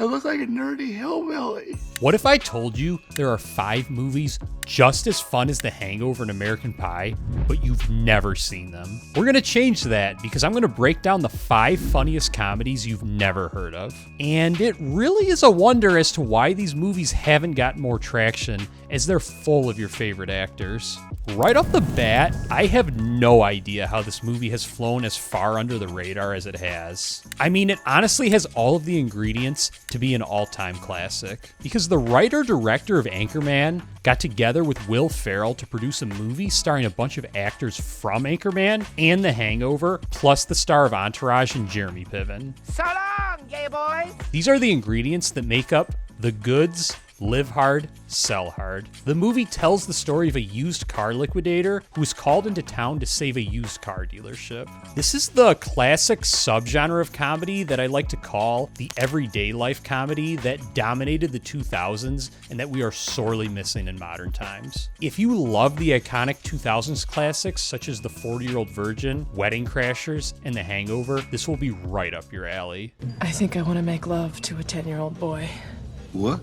I look like a nerdy hillbilly. What if I told you there are 5 movies just as fun as The Hangover and American Pie, but you've never seen them? We're gonna change that because I'm gonna break down the 5 funniest comedies you've never heard of. And it really is a wonder as to why these movies haven't gotten more traction, as they're full of your favorite actors. Right off the bat, I have no idea how this movie has flown as far under the radar as it has. I mean, it honestly has all of the ingredients to be an all-time classic, because the writer-director of Anchorman got together with Will Ferrell to produce a movie starring a bunch of actors from Anchorman and The Hangover, plus the star of Entourage and Jeremy Piven. So long, gay boys! These are the ingredients that make up the goods. Live hard, sell hard. The movie tells the story of a used car liquidator who is called into town to save a used car dealership. This is the classic subgenre of comedy that I like to call the everyday life comedy that dominated the 2000s and that we are sorely missing in modern times. If you love the iconic 2000s classics such as The 40-Year-Old Virgin, Wedding Crashers, and The Hangover, this will be right up your alley. I think I want to make love to a 10-year-old boy. What?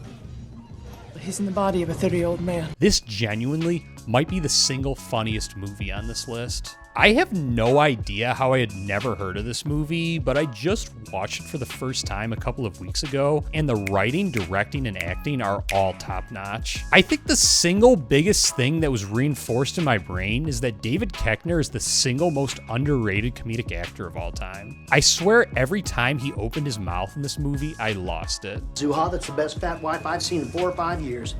He's in the body of a 30-year-old man. This genuinely might be the single funniest movie on this list. I have no idea how I had never heard of this movie, but I just watched it for the first time a couple of weeks ago, and the writing, directing, and acting are all top-notch. I think the single biggest thing that was reinforced in my brain is that David Koechner is the single most underrated comedic actor of all time. I swear every time he opened his mouth in this movie, I lost it. Zuha, that's the best fat wife I've seen in 4 or 5 years.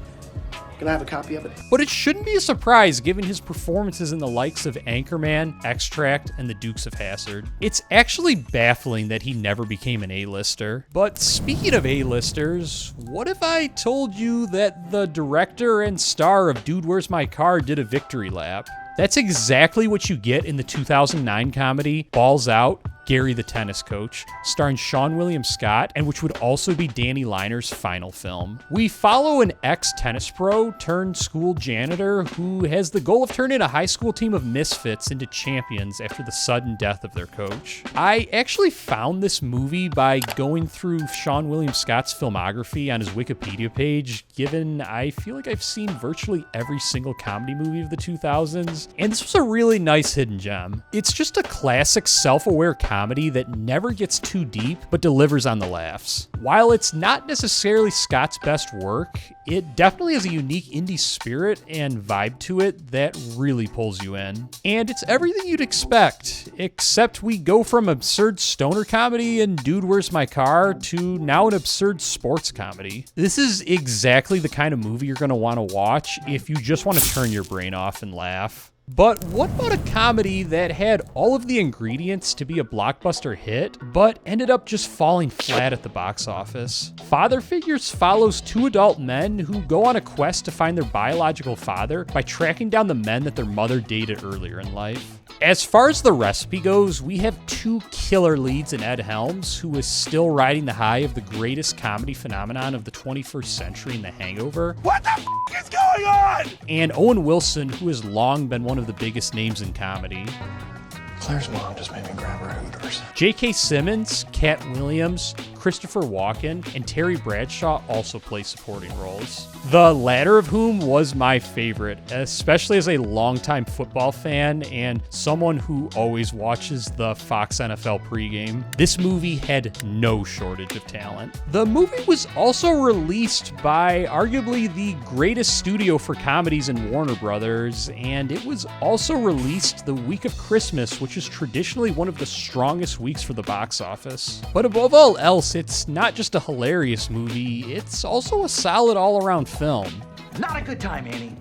Can I have a copy of it? But it shouldn't be a surprise given his performances in the likes of Anchorman, Extract, and the Dukes of Hazzard. It's actually baffling that he never became an A-lister. But speaking of A-listers, what if I told you that the director and star of Dude, Where's My Car did a victory lap? That's exactly what you get in the 2009 comedy Balls Out, Gary the Tennis Coach, starring Seann William Scott, and which would also be Danny Liner's final film. We follow an ex-tennis pro turned school janitor who has the goal of turning a high school team of misfits into champions after the sudden death of their coach. I actually found this movie by going through Seann William Scott's filmography on his Wikipedia page, given I feel like I've seen virtually every single comedy movie of the 2000s, and this was a really nice hidden gem. It's just a classic self-aware comedy that never gets too deep, but delivers on the laughs. While it's not necessarily Scott's best work, it definitely has a unique indie spirit and vibe to it that really pulls you in. And it's everything you'd expect, except we go from absurd stoner comedy and Dude, Where's My Car to now an absurd sports comedy. This is exactly the kind of movie you're going to want to watch if you just want to turn your brain off and laugh. But what about a comedy that had all of the ingredients to be a blockbuster hit, but ended up just falling flat at the box office? Father Figures follows 2 adult men who go on a quest to find their biological father by tracking down the men that their mother dated earlier in life. As far as the recipe goes, we have 2 killer leads in Ed Helms, who is still riding the high of the greatest comedy phenomenon of the 21st century in The Hangover. What the f*** is going on? And Owen Wilson, who has long been one of the biggest names in comedy. Claire's mom just made me grab her Hooters. J.K. Simmons, Cat Williams, Christopher Walken, and Terry Bradshaw also play supporting roles. The latter of whom was my favorite, especially as a longtime football fan and someone who always watches the Fox NFL pregame. This movie had no shortage of talent. The movie was also released by arguably the greatest studio for comedies in Warner Brothers, and it was also released the week of Christmas, which is traditionally one of the strongest weeks for the box office. But above all else, it's not just a hilarious movie, it's also a solid all-around film. Not a good time, Annie.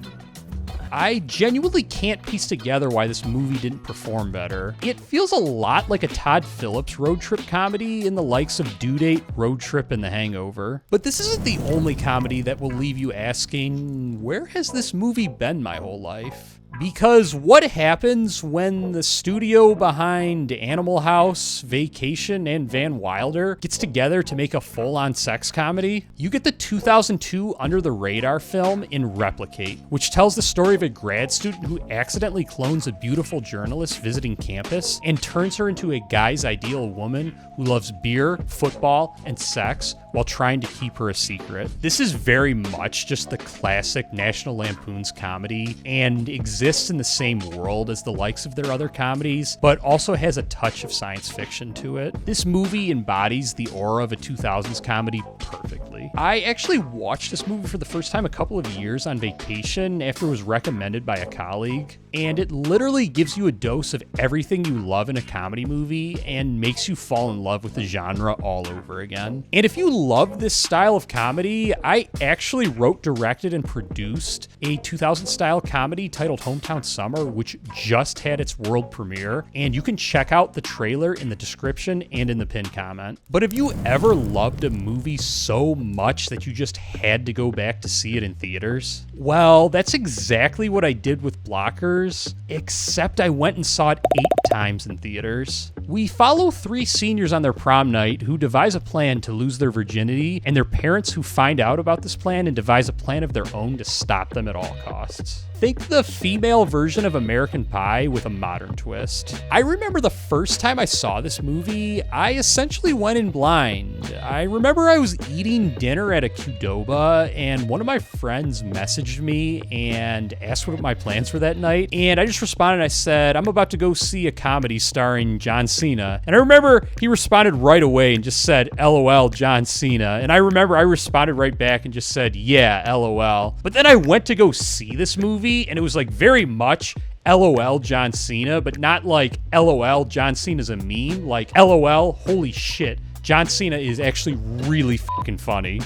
I genuinely can't piece together why this movie didn't perform better. It feels a lot like a Todd Phillips road trip comedy in the likes of Due Date, Road Trip, and The Hangover. But this isn't the only comedy that will leave you asking, where has this movie been my whole life? Because what happens when the studio behind Animal House, Vacation, and Van Wilder gets together to make a full-on sex comedy? You get the 2002 Under the Radar film in Replicate, which tells the story of a grad student who accidentally clones a beautiful journalist visiting campus and turns her into a guy's ideal woman who loves beer, football, and sex, while trying to keep her a secret. This is very much just the classic National Lampoon's comedy and exists in the same world as the likes of their other comedies, but also has a touch of science fiction to it. This movie embodies the aura of a 2000s comedy perfectly. I actually watched this movie for the first time a couple of years on vacation after it was recommended by a colleague, and it literally gives you a dose of everything you love in a comedy movie and makes you fall in love with the genre all over again. And if you love this style of comedy, I actually wrote, directed, and produced a 2000 style comedy titled Hometown Summer, which just had its world premiere, and you can check out the trailer in the description and in the pinned comment. But have you ever loved a movie so much that you just had to go back to see it in theaters? Well, that's exactly what I did with Blockers, except I went and saw it 8 times in theaters. We follow 3 seniors on their prom night who devise a plan to lose their virginity, and their parents who find out about this plan and devise a plan of their own to stop them at all costs. Think the female version of American Pie with a modern twist. I remember the first time I saw this movie, I essentially went in blind. I remember I was eating dinner at a Qdoba, and one of my friends messaged me and asked what my plans were that night, and I just responded. I said, I'm about to go see a comedy starring John Cena. And I remember he responded right away and just said, LOL, John Cena. And I remember I responded right back and just said, yeah, LOL. But then I went to go see this movie, and it was like very much LOL John Cena, but not like LOL John Cena's a meme, like LOL, holy shit, John Cena is actually really fucking funny.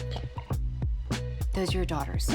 Those are your daughters.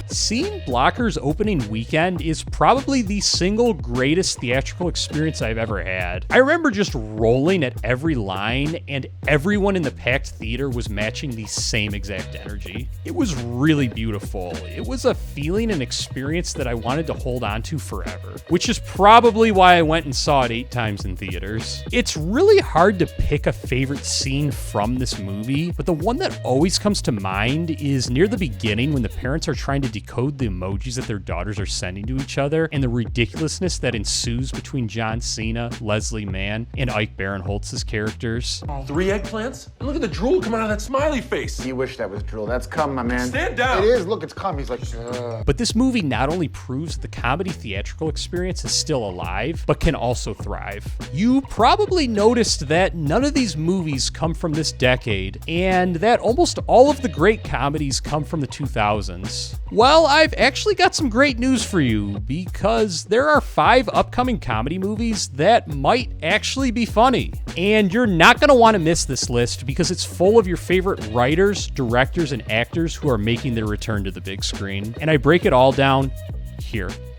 Seeing Blockers opening weekend is probably the single greatest theatrical experience I've ever had. I remember just rolling at every line, and everyone in the packed theater was matching the same exact energy. It was really beautiful. It was a feeling and experience that I wanted to hold on to forever, which is probably why I went and saw it 8 times in theaters. It's really hard to pick a favorite scene from this movie, but the one that always comes to mind is near the beginning when the parents are trying to decode the emojis that their daughters are sending to each other, and the ridiculousness that ensues between John Cena, Leslie Mann, and Ike Barinholtz's characters. 3 eggplants? And look at the drool coming out of that smiley face. You wish that was drool. That's cum, my man. Stand down. It is. Look, it's cum. He's like, ugh. But this movie not only proves the comedy theatrical experience is still alive, but can also thrive. You probably noticed that none of these movies come from this decade, and that almost all of the great comedies come from the 2000s. Well, I've actually got some great news for you, because there are 5 upcoming comedy movies that might actually be funny. And you're not going to want to miss this list because it's full of your favorite writers, directors, and actors who are making their return to the big screen. And I break it all down here.